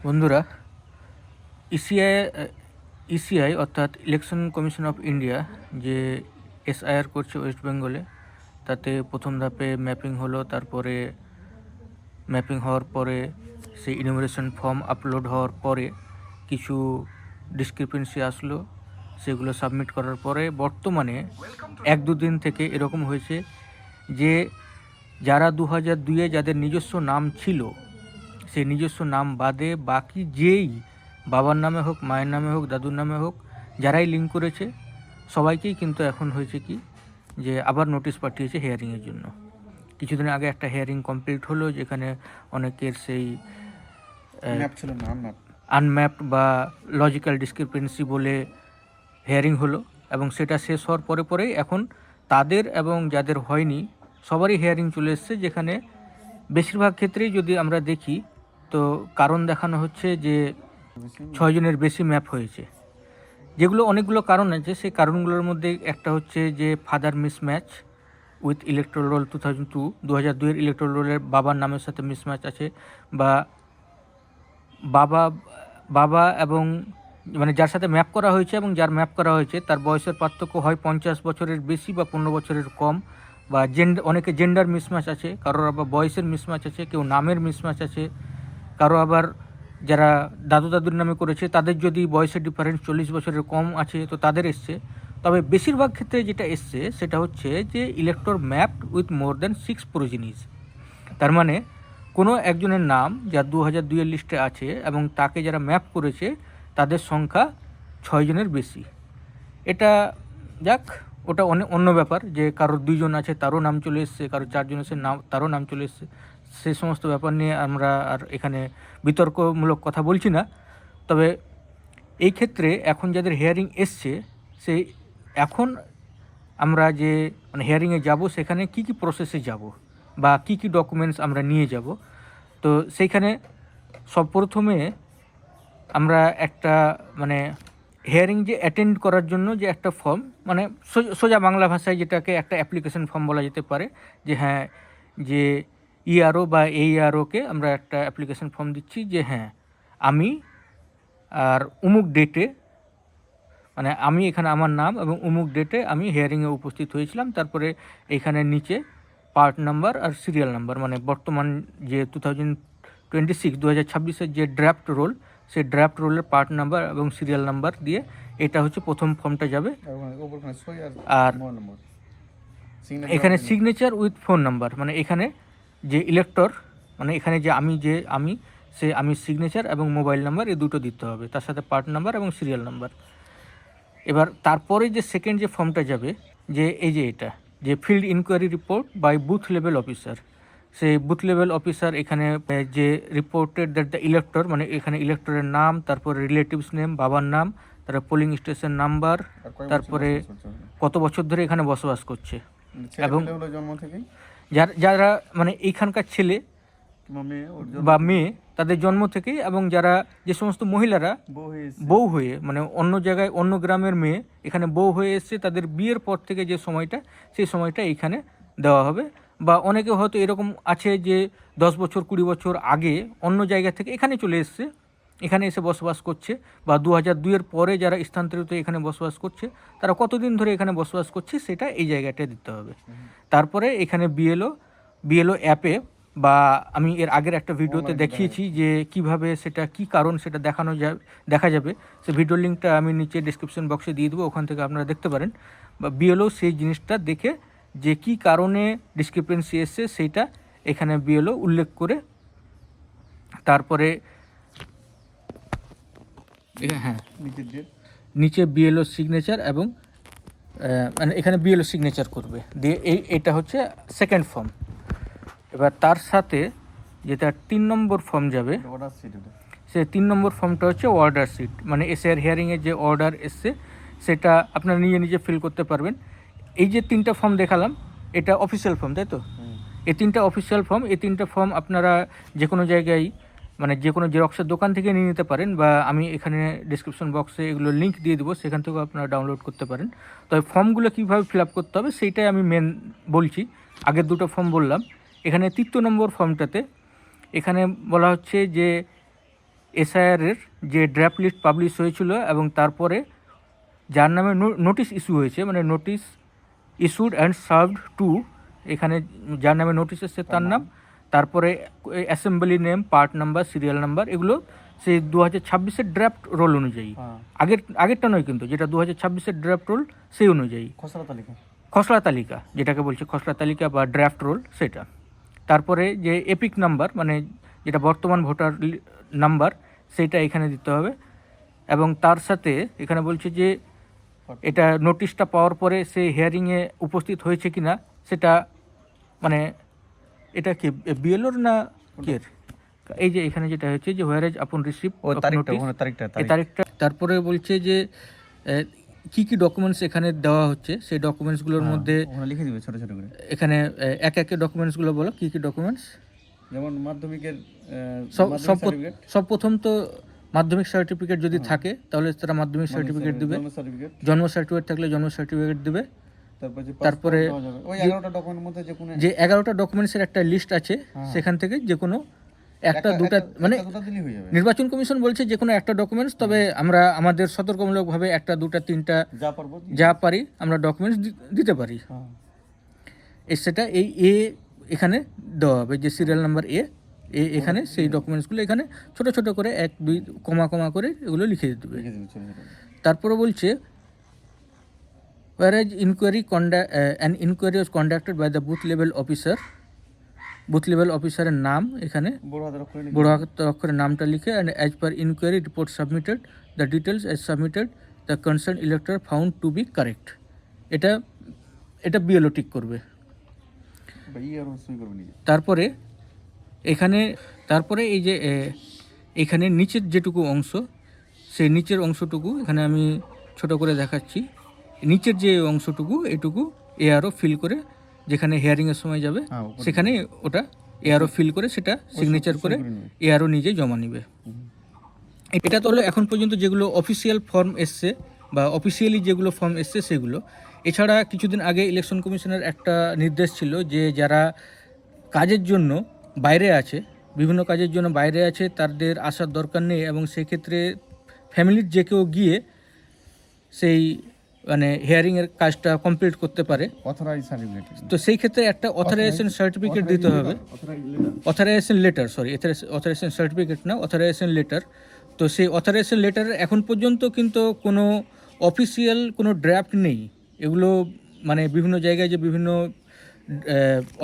বন্ধুরা, ECI ECI অর্থাৎ election commission of India যে এসআইআর করছে ওয়েস্ট বেঙ্গলে, তাতে প্রথম ধাপে ম্যাপিং হলো। তারপরে ম্যাপিং হওয়ার পরে সেই ইনুমারেশন ফর্ম আপলোড হওয়ার পরে কিছু ডিসক্রিপেন্সি আসলো, সেগুলো সাবমিট করার পরে বর্তমানে 1-2 দিন থেকে এরকম হয়েছে যে যারা 2002-এ যাদের নিজস্ব নাম ছিল, সেই নিজস্ব নাম বাদে বাকি যেই বাবার নামে হোক, মায়ের নামে হোক, দাদুর নামে হোক, যারাই লিঙ্ক করেছে সবাইকেই কিন্তু এখন হয়েছে কি যে আবার নোটিশ পাঠিয়েছে হিয়ারিংয়ের জন্য। কিছুদিন আগে একটা হিয়ারিং কমপ্লিট হলো, যেখানে অনেকের সেই আনম্যাপড বা লজিক্যাল ডিসক্রিপেন্সি বলে হিয়ারিং হলো, এবং সেটা শেষ হওয়ার পরে পরেই এখন তাদের এবং যাদের হয়নি সবারই হিয়ারিং চলে এসছে, যেখানে বেশিরভাগ ক্ষেত্রেই যদি আমরা দেখি তো কারণ দেখানো হচ্ছে যে 6 জনের বেশি ম্যাপ হয়েছে। যেগুলো অনেকগুলো কারণ আছে, সেই কারণগুলোর মধ্যে একটা হচ্ছে যে father mismatch with electoral roll 2002-এর ইলেকট্রাল রোলের বাবার নামের সাথে মিসম্যাচ আছে, বা বাবা এবং মানে যার সাথে ম্যাপ করা হয়েছে এবং যার ম্যাপ করা হয়েছে তার বয়সের পার্থক্য হয় 50 বছরের বেশি বা 15 বছরের কম, বা অনেকে জেন্ডার মিসম্যাচ আছে, কারোর আবার বয়সের মিসম্যাচ আছে, কেউ নামের মিসম্যাচ আছে, কারো আবার যারা দাদুর নামে করেছে তাদের যদি বয়সের ডিফারেন্স 40 বছরের কম আছে তো তাদের এসছে। তবে বেশিরভাগ ক্ষেত্রে যেটা এসছে সেটা হচ্ছে যে elector mapped with more than 6 প্রোজেনিজ। তার মানে কোনো একজনের নাম যা 2002-এর লিস্টে আছে এবং তাকে যারা ম্যাপ করেছে তাদের সংখ্যা 6 জনের বেশি। এটা যাক, ওটা অন্য ব্যাপার, যে কারোর 2 জন আছে তারও নাম চলে এসছে, কারোর 4 জন আছে তারও নাম চলে এসছে। সে সমস্ত ব্যাপার নিয়ে আমরা আর এখানে বিতর্কমূলক কথা বলছি না। তবে এই ক্ষেত্রে এখন যাদের হিয়ারিং এসছে, সেই এখন আমরা যে মানে হিয়ারিংয়ে যাব সেখানে কি কি প্রসেসে যাব বা কি কি ডকুমেন্টস আমরা নিয়ে যাব, তো সেইখানে সব প্রথমে আমরা একটা মানে হিয়ারিং যে অ্যাটেন্ড করার জন্য যে একটা ফর্ম, মানে সোজা বাংলা ভাষায় যেটাকে একটা অ্যাপ্লিকেশন ফর্ম বলা যেতে পারে, যে হ্যাঁ যে ইআরও বা এইআরওকে আমরা একটা অ্যাপ্লিকেশন ফর্ম দিচ্ছি যে হ্যাঁ আমি আর অমুক ডেটে, মানে আমি এখানে আমার নাম এবং অমুক ডেটে আমি হিয়ারিংয়ে উপস্থিত হয়েছিলাম। তারপরে এখানে নিচে পার্ট নাম্বার আর সিরিয়াল নাম্বার, মানে বর্তমান যে 2026-2026-এর যে ড্রাফট রোল, সেই ড্রাফট রোলের পার্ট নাম্বার এবং সিরিয়াল নাম্বার দিয়ে এটা হচ্ছে প্রথম ফর্মটা যাবে। আর এখানে সিগনেচার উইথ ফোন নাম্বার, মানে এখানে যে ইলেক্টর, মানে এখানে যে আমি সিগনেচার এবং মোবাইল নাম্বার এই দুটো দিতে হবে, তার সাথে পার্ট নাম্বার এবং সিরিয়াল নাম্বার। এবার তারপরে যে সেকেন্ড যে ফর্মটা যাবে, যে এই যে এটা যে field inquiry report by booth level officer, সেই বুথ লেভেল অফিসার এখানে যে রিপোর্টেড দ্যাট দ্য ইলেক্টর, মানে এখানে ইলেক্টরের নাম, তারপরে রিলেটিভস নেম, বাবার নাম, তারপরে পোলিং স্টেশন নাম্বার, তারপরে কত বছর ধরে এখানে বসবাস করছে, এবং যারা মানে এইখানকার ছেলে বা মেয়ে তাদের জন্ম থেকেই, এবং যারা যে সমস্ত মহিলারা বউ হয়ে মানে অন্য জায়গায় অন্য গ্রামের মেয়ে এখানে বউ হয়ে এসছে, তাদের বিয়ের পর থেকে যে সময়টা, সেই সময়টা এইখানে দেওয়া হবে। বা অনেকে হয়তো এরকম আছে যে 10 বছর 20 বছর আগে অন্য জায়গা থেকে এখানে চলে এসছে, এখানে এসে বসবাস করছে, বা 2002-এর পরে যারা স্থানান্তরিত এখানে বসবাস করছে তারা কতদিন ধরে এখানে বসবাস করছে সেটা এই জায়গাটা দিতে হবে। তারপরে এখানে বিএলও অ্যাপে, বা আমি এর আগের একটা ভিডিওতে দেখিয়েছি যে কিভাবে সেটা কি কারণ সেটা দেখা যাবে, সে ভিডিও লিঙ্কটা আমি নিচে ডিসক্রিপশন বক্সে দিয়ে দেবো, ওখান থেকে আপনারা দেখতে পারেন। বা বিএলও সেই জিনিসটা দেখে যে কি কারণে ডিসক্রিপেন্সি এসছে সেইটা এখানে বিএলও উল্লেখ করে, তারপরে হ্যাঁ নিচে বিএলও সিগনেচার এবং মানে এখানে বিএলও সিগনেচার করবে দিয়ে এটা হচ্ছে সেকেন্ড ফর্ম। এবার তার সাথে যেটা 3 নম্বর ফর্ম যাবে, সে 3 নম্বর ফর্মটা হচ্ছে অর্ডার শিট, মানে এসআইআর হিয়ারিংয়ের যে অর্ডার এসছে সেটা আপনারা নিজে ফিল করতে পারবেন। এই যে 3টা ফর্ম দেখালাম এটা অফিসিয়াল ফর্ম, তাই তো? এই 3টা অফিসিয়াল ফর্ম, এই 3টা ফর্ম আপনারা যে কোনো জায়গায় মানে যে কোনো জেরক্সের দোকান থেকে নিয়ে নিতে পারেন, বা আমি এখানে ডিসক্রিপশন বক্সে এগুলো লিঙ্ক দিয়ে দেবো, সেখান থেকেও আপনারা ডাউনলোড করতে পারেন। তবে ফর্মগুলো কীভাবে ফিল আপ করতে হবে সেইটাই আমি মেন বলছি। আগের দুটো ফর্ম বললাম। এখানে 3 নম্বর ফর্মটাতে এখানে বলা হচ্ছে যে এসআইআরের যে ড্রাফট লিস্ট পাবলিশ হয়েছিল এবং তারপরে যার নামে নোটিশ ইস্যু হয়েছে, মানে notice issued and served to, এখানে যার নামে নোটিশ এসছে তার নাম, তারপরে assembly name, part number, serial number, এগুলো সেই 2026-এর ড্রাফট রোল অনুযায়ী, আগেরটা নয় কিন্তু, যেটা 2026-এর ড্রাফট রোল সেই অনুযায়ী খসড়া তালিকা যেটাকে বলছে খসড়া তালিকা বা ড্রাফট রোল সেটা। তারপরে যে এপিক নাম্বার মানে যেটা বর্তমান ভোটার নাম্বার সেইটা এখানে দিতে হবে। এবং তার সাথে এখানে বলছে যে এটা নোটিশটা পাওয়ার পরে সে হিয়ারিংয়ে উপস্থিত হয়েছে কি না সেটা, মানে এটা কি বিএলওর না কে, এই যে এখানে যেটা হচ্ছে যে হোয়ার এজ আপন রিসিভ এই তারিখটা। তারপরে বলছে যে কি কি ডকুমেন্টস এখানে দেওয়া হচ্ছে সেই ডকুমেন্টসগুলোর মধ্যে লিখে দিবে ছোট ছোট করে। এখানে এক একে ডকুমেন্টসগুলো বলো কি কি ডকুমেন্টস। যেমন মাধ্যমিকের সব প্রথম তো মাধ্যমিক সার্টিফিকেট যদি থাকে তাহলে তারা মাধ্যমিক সার্টিফিকেট দিবে, জন্ম সার্টিফিকেট থাকলে জন্ম সার্টিফিকেট দিবে। তারপরে যে 11টা ডকুমেন্টসের একটা লিস্ট আছে সেখান থেকে যে কোনো একটা দুটা, মানে নির্বাচন কমিশন বলছে যে কোনো একটা ডকুমেন্টস, তবে আমরা আমাদের সতর্কমূলকভাবে একটা দুটা তিনটা যা পারি আমরা ডকুমেন্টস দিতে পারি। সেটা এই এখানে দেওয়া হবে যে সিরিয়াল নাম্বার এখানে সেই ডকুমেন্টসগুলো এখানে ছোট ছোট করে 1 2 কমা কমা করে এগুলো লিখে দিতে হবে। তারপরে বলছে whereas an inquiry was conducted by the booth level officer, booth level অফিসারের নাম এখানে বড় হাতের অক্ষরে নামটা লিখে, and as per inquiry report submitted the details as submitted the concern elector found to be correct. এটা বিএলও ঠিক করবে। তারপরে এই যে এখানে নিচের যেটুকু অংশ সেই নিচের অংশটুকু এখানে আমি ছোট করে দেখাচ্ছি। নিচের যে অংশটুকু এটুকু এআরও ফিল করে যেখানে হিয়ারিংয়ের সময় যাবে সেখানে ওটা এআরও ফিল করে সেটা সিগনেচার করে এআরও নিজে জমা নেবে। এটা তো হলো এখন পর্যন্ত যেগুলো অফিসিয়াল ফর্ম এসছে বা অফিসিয়ালি যেগুলো ফর্ম এসছে সেগুলো। এছাড়া কিছুদিন আগে ইলেকশন কমিশনের একটা নির্দেশ ছিল যে যারা কাজের জন্য বাইরে আছে, বিভিন্ন কাজের জন্য বাইরে আছে, তাদের আসার দরকার নেই এবং সেক্ষেত্রে ফ্যামিলির যে কেউ গিয়ে সেই মানে হিয়ারিংয়ের কাজটা কমপ্লিট করতে পারে। তো সেই ক্ষেত্রে একটা অথরাইজেশন সার্টিফিকেট দিতে হবে, অথরাইজেশন সার্টিফিকেট না, অথরাইজেশন লেটার। তো সেই অথরাইজেশন লেটারের এখন পর্যন্ত কিন্তু কোনো অফিসিয়াল কোনো ড্রাফট নেই। এগুলো মানে বিভিন্ন জায়গায় যে বিভিন্ন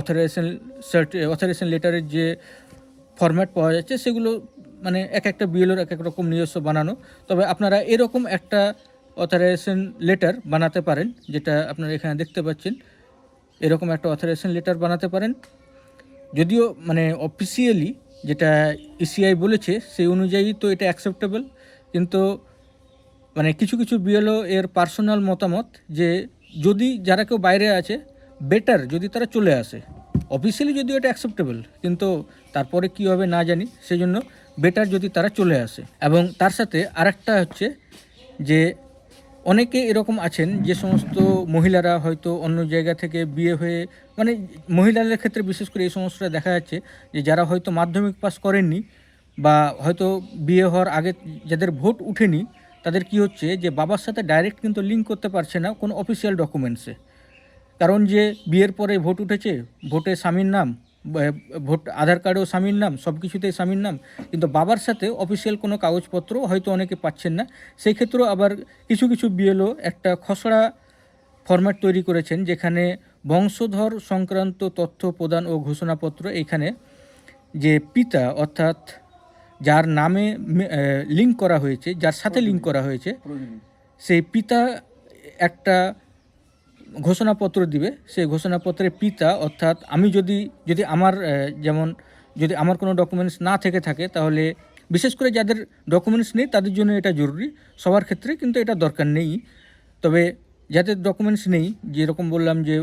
অথরাইজেশন লেটারের যে ফরম্যাট পাওয়া যাচ্ছে সেগুলো মানে এক একটা বিএলওর এক এক রকম নিজস্ব বানানো। তবে আপনারা এরকম একটা অথরাইজেশন লেটার বানাতে পারেন, যেটা আপনারা এখানে দেখতে পাচ্ছেন, এরকম একটা অথরাইজেশন লেটার বানাতে পারেন। যদিও মানে অফিসিয়ালি যেটা ইসিআই বলেছে সেই অনুযায়ী তো এটা অ্যাকসেপ্টেবল, কিন্তু মানে কিছু কিছু বিএলও এর পার্সোনাল মতামত যে যদি যারা কেউ বাইরে আছে বেটার যদি তারা চলে আসে। অফিসিয়ালি যদিও এটা অ্যাকসেপ্টেবল, কিন্তু তারপরে কী হবে না জানি, সেই জন্য বেটার যদি তারা চলে আসে। এবং তার সাথে আরেকটা হচ্ছে যে অনেকে এরকম আছেন যে সমস্ত মহিলারা হয়তো অন্য জায়গা থেকে বিয়ে হয়ে, মানে মহিলাদের ক্ষেত্রে বিশেষ করে এই সমস্যাটা দেখা যাচ্ছে যে যারা হয়তো মাধ্যমিক পাস করেননি বা হয়তো বিয়ে হওয়ার আগে যাদের ভোট উঠেনি, তাদের কি হচ্ছে যে বাবার সাথে ডাইরেক্ট কিন্তু লিঙ্ক করতে পারছে না কোনো অফিসিয়াল ডকুমেন্টসে। কারণ যে বিয়ের পরে ভোট উঠেছে, ভোটে স্বামীর নাম, ভোট আধার কার্ডেও স্বামীর নাম, সব কিছুতেই স্বামীর নাম, কিন্তু বাবার সাথে অফিসিয়াল কোনো কাগজপত্র হয়তো অনেকে পাচ্ছেন না। সেই ক্ষেত্রেও আবার কিছু কিছু বিএলও একটা খসড়া ফরম্যাট তৈরি করেছেন যেখানে বংশধর সংক্রান্ত তথ্য প্রদান ও ঘোষণাপত্র, এখানে যে পিতা অর্থাৎ যার নামে লিঙ্ক করা হয়েছে, যার সাথে লিঙ্ক করা হয়েছে, সেই পিতা একটা ঘোষণাপত্র দিবে। সেই ঘোষণাপত্রে পিতা অর্থাৎ আমি যদি আমার যেমন যদি আমার কোনো ডকুমেন্টস না থেকে থাকে, তাহলে বিশেষ করে যাদের ডকুমেন্টস নেই তাদের জন্য এটা জরুরি, সবার ক্ষেত্রে কিন্তু এটা দরকার নেই। তবে যাদের ডকুমেন্টস নেই, যেরকম বললাম যে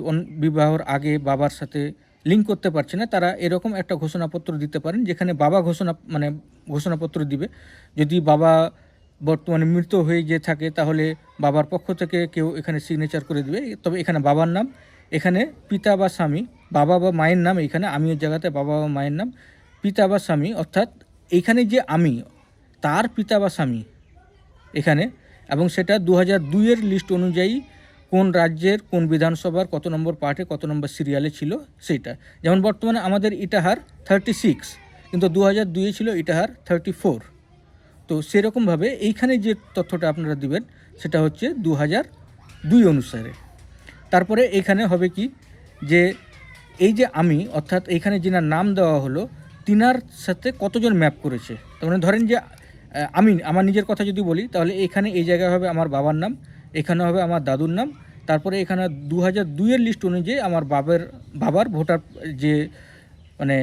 বিবাহর আগে বাবার সাথে লিঙ্ক করতে পারছে না, তারা এরকম একটা ঘোষণাপত্র দিতে পারেন যেখানে বাবা ঘোষণাপত্র দিবে। যদি বাবা বর্তমানে মৃত হয়ে যে থাকে তাহলে বাবার পক্ষ থেকে কেউ এখানে সিগনেচার করে দিবে। তবে এখানে বাবার নাম, এখানে পিতা বা স্বামী, বাবা বা মায়ের নাম, এখানে আমির জায়গাতে বাবা বা মায়ের নাম, পিতা বা স্বামী, অর্থাৎ এইখানে যে আমি তার পিতা বা স্বামী এখানে, এবং সেটা 2002-এর লিস্ট অনুযায়ী কোন রাজ্যের কোন বিধানসভার কত নম্বর পার্টে কত নম্বর সিরিয়ালে ছিল সেইটা। যেমন বর্তমানে আমাদের ইটাহার 36, কিন্তু 2002-এ ছিল ইটাহার 34। তো সেরকমভাবে এইখানে যে তথ্যটা আপনারা দিবেন সেটা হচ্ছে 2002 অনুসারে। তারপরে এখানে হবে কি যে এই যে আমি, অর্থাৎ এইখানে যিনার নাম দেওয়া হলো তিনার সাথে কতজন ম্যাপ করেছে। তার মানে ধরেন যে আমি আমার নিজের কথা যদি বলি, তাহলে এখানে এই জায়গায় হবে আমার বাবার নাম, এখানে হবে আমার দাদুর নাম, তারপরে এখানে 2002-এর লিস্ট অনুযায়ী আমার বাবার ভোটার যে মানে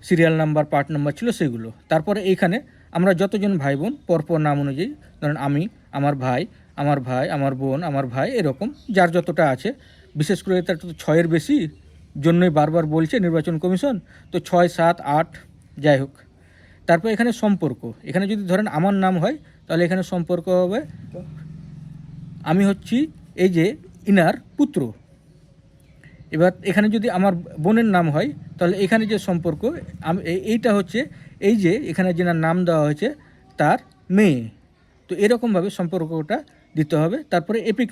সিরিয়াল নাম্বার পার্ট নাম্বার ছিল সেগুলো। তারপরে এইখানে আমরা যতজন ভাই বোন পরপর নাম অনুযায়ী, ধরেন আমি, আমার ভাই, আমার বোন, আমার ভাই, এরকম যার যতটা আছে। বিশেষ করে এটা তো 6-এর বেশি জন্যই বারবার বলছে নির্বাচন কমিশন, তো 6, 7, 8 যাই হোক। তারপর এখানে সম্পর্ক, এখানে যদি ধরেন আমার নাম হয় তাহলে এখানে সম্পর্ক হবে আমি হচ্ছি এই যে ইনার পুত্র। এবার এখানে যদি আমার বোনের নাম হয় তাহলে এখানে যে সম্পর্ক এইটা হচ্ছে এই যে এখানে যেনার নাম দেওয়া হয়েছে তার মেয়ে। তো এরকমভাবে সম্পর্কটা দিতে হবে। তারপরে এপিক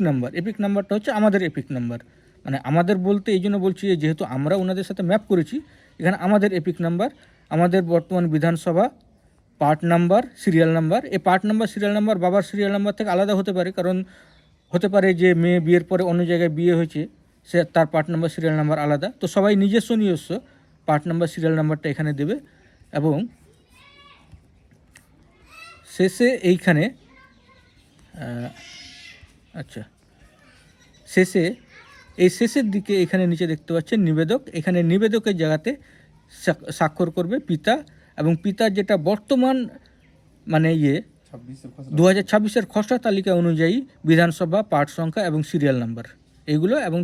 নাম্বারটা হচ্ছে আমাদের এপিক নাম্বার, মানে আমাদের বলতে এই জন্য বলছি যেহেতু আমরা ওনাদের সাথে ম্যাপ করেছি, এখানে আমাদের এপিক নাম্বার, আমাদের বর্তমান বিধানসভা পার্ট নাম্বার, সিরিয়াল নাম্বার। এই পার্ট নাম্বার সিরিয়াল নাম্বার বাবার সিরিয়াল নাম্বার থেকে আলাদা হতে পারে, কারণ হতে পারে যে মেয়ে বিয়ের পরে অন্য জায়গায় বিয়ে হয়েছে, সে তার পার্ট নাম্বার সিরিয়াল নাম্বার আলাদা। তো সবাই নিজস্ব পার্ট নাম্বার সিরিয়াল নাম্বারটা এখানে দেবে। এবং শেষে এইখানে শেষের দিকে এখানে নিচে দেখতে পাচ্ছেন নিবেদক। এখানে নিবেদকের জায়গাতে স্বাক্ষর করবে পিতা, এবং পিতার যেটা বর্তমান মানে 2026-এর খসড়া তালিকা অনুযায়ী বিধানসভা পার্ট সংখ্যা এবং সিরিয়াল নাম্বার এইগুলো এবং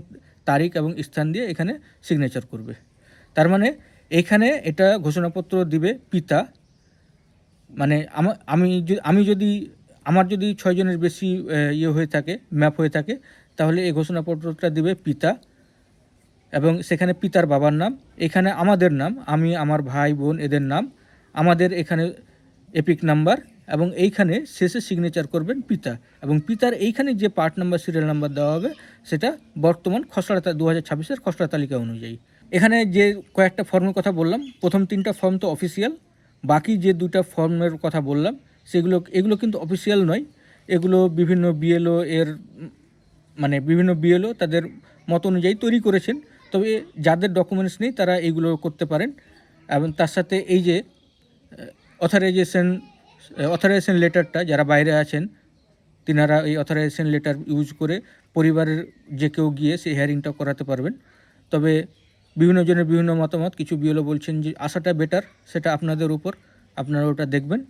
তারিখ এবং স্থান দিয়ে এখানে সিগনেচার করবে। তার মানে এখানে এটা ঘোষণাপত্র দিবে পিতা, মানে আমার যদি 6 জনের বেশি হয়ে থাকে, ম্যাপ হয়ে থাকে, তাহলে এই ঘোষণাপত্রটা দিবে পিতা, এবং সেখানে পিতার বাবার নাম, এখানে আমাদের নাম, আমি, আমার ভাই বোন এদের নাম, আমাদের এখানে এপিক নাম্বার, এবং এইখানে শেষে সিগনেচার করবেন পিতা। এবং পিতার এইখানে যে পার্ট নাম্বার সিরিয়াল নাম্বার দেওয়া হবে সেটা বর্তমান খসড়া 2026-এর খসড়া তালিকা অনুযায়ী। এখানে যে কয়েকটা ফর্মের কথা বললাম, প্রথম 3টা ফর্ম তো অফিসিয়াল, বাকি যে 2টা ফর্মের কথা বললাম এগুলো কিন্তু অফিসিয়াল নয়। এগুলো বিভিন্ন বিএলও তাদের মত অনুযায়ী তৈরি করেছেন। তবে যাদের ডকুমেন্টস নেই তারা এইগুলো করতে পারেন। এবং তার সাথে এই যে অথরাইজেশন লেটারটা, যারা বাইরে আছেন তিনারা এই অথরাইজেশন লেটার ইউজ করে পরিবারের যে কেউ গিয়ে সেই হিয়ারিংটা করাতে পারবেন। তবে বিভিন্ন জনের বিভিন্ন মতামত, কিছু বিএলও বলছেন যে আসাটা বেটার, সেটা আপনাদের উপর, আপনারা ওটা দেখবেন।